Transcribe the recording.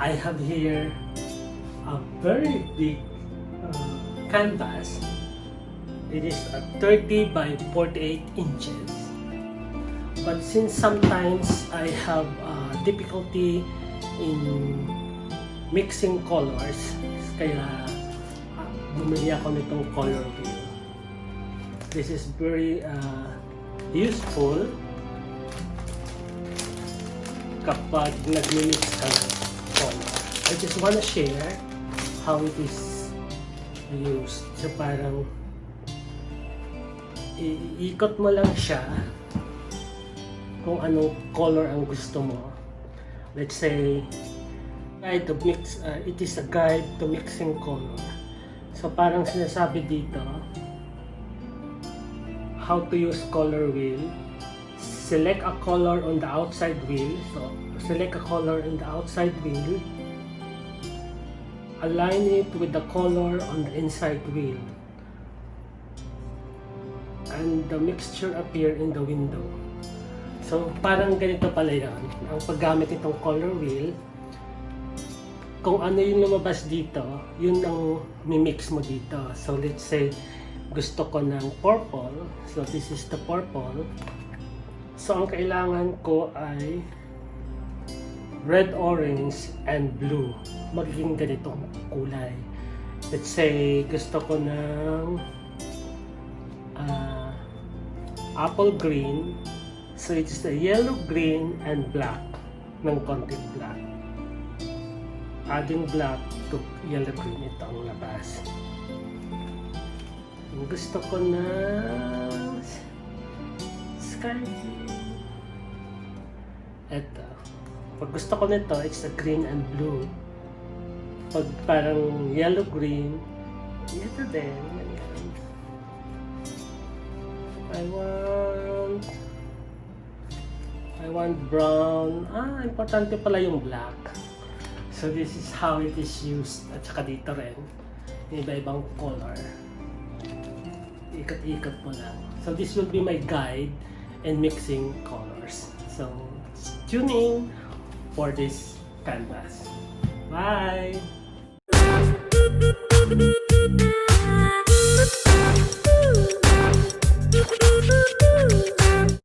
I have here a very big canvas. It is 30 by 48 inches. But since sometimes I have difficulty in mixing colors, kaya bumili ako nitong color wheel. This is very useful kapag nag-mix ka ng color. I just wanna share how it is used. So parang iikot mo lang siya kung anong color ang gusto mo. Let's say guide to mix, it is a guide to mixing color. So parang sinasabi dito how to use color wheel. Select a color on the outside wheel. So select a color in the outside wheel. Align it with the color on the inside wheel. And the mixture appear in the window. So parang ganito pala yan. Ang paggamit itong color wheel, kung ano yung lumabas dito, yun ang mimix mo dito. So let's say gusto ko ng purple. So this is the purple. So ang kailangan ko ay red, orange, and blue. Magiging ganitong kulay. Let's say gusto ko ng apple green. So it's the yellow, green, and black ng konting black. Adding black to yellow, green, ito ang labas. Gusto ko na sky blue. Ito. Pag gusto ko nito, it's the green and blue. Pag parang yellow, green, ito din. I want brown. Importante pala yung black. So this is how it is used. At saka dito rin, iba-ibang color. Ikot-ikot mo lang. So this will be my guide in mixing colors. So tune in for this canvas. Bye!